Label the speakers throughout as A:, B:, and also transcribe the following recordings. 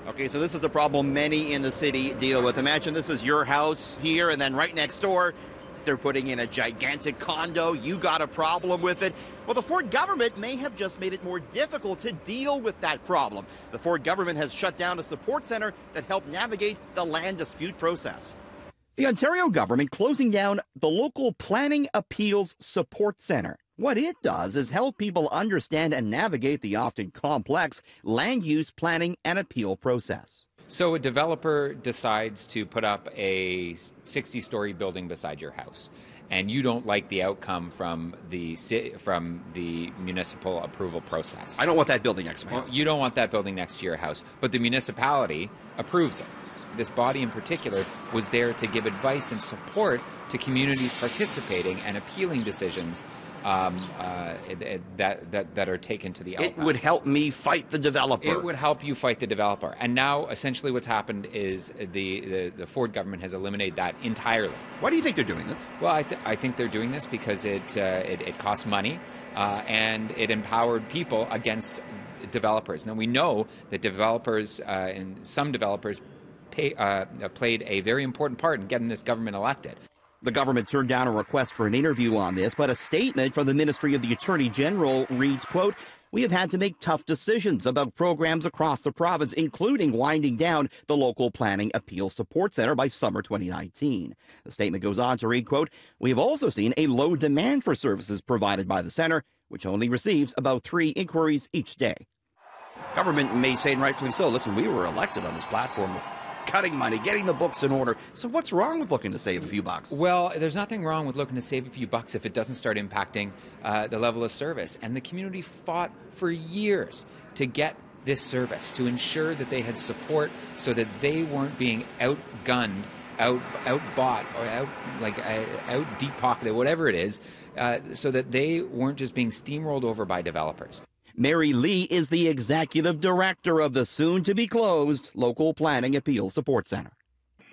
A: Okay, so this is a problem many in the city deal with. Imagine this is your house here, and then right next door, they're putting in a gigantic condo. You got a problem with it. Well, the Ford government may have just made it more difficult to deal with that problem. The Ford government has shut down a support center that helped navigate the land dispute process. The Ontario government closing down the local Planning Appeals Support Center. What it does is help people understand and navigate the often complex land use planning and appeal process.
B: So a developer decides to put up a 60-story building beside your house, and you don't like the outcome from the municipal approval process.
A: I don't want that building next to my house.
B: You don't want that building next to your house, but the municipality approves it. This body in particular was there to give advice and support to communities participating and appealing decisions that are taken to the outcome.
A: It would help me fight the developer.
B: It would help you fight the developer. And now, essentially, what's happened is the Ford government has eliminated that entirely.
A: Why do you think they're doing this?
B: Well, I think they're doing this because it costs money and it empowered people against developers. Now, we know that developers and some developers played a very important part in getting this government elected.
A: The government turned down a request for an interview on this, but a statement from the Ministry of the Attorney General reads, quote, "We have had to make tough decisions about programs across the province, including winding down the local Planning Appeal Support Center by summer 2019. The statement goes on to read, quote, "We have also seen a low demand for services provided by the center, which only receives about 3 inquiries each day." Government may say, and rightfully so, listen, we were elected on this platform of cutting money, getting the books in order. So what's wrong with looking to save a few bucks?
B: Well, there's nothing wrong with looking to save a few bucks if it doesn't start impacting the level of service. And the community fought for years to get this service, to ensure that they had support so that they weren't being outgunned, outbought, or out deep-pocketed, whatever it is, so that they weren't just being steamrolled over by developers.
A: Mary Lee is the executive director of the soon-to-be-closed local Planning Appeal Support Center.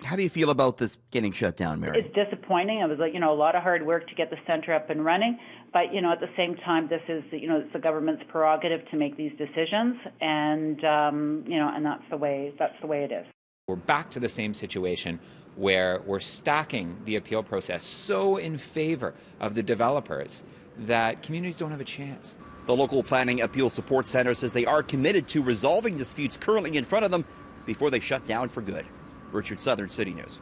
A: How do you feel about this getting shut down, Mary?
C: It's disappointing. It was a lot of hard work to get the center up and running, but at the same time, this is it's the government's prerogative to make these decisions, and and that's the way it is.
B: We're back to the same situation where we're stacking the appeal process so in favor of the developers that communities don't have a chance.
A: The local Planning Appeal Support Center says they are committed to resolving disputes currently in front of them before they shut down for good. Richard Southern, City News.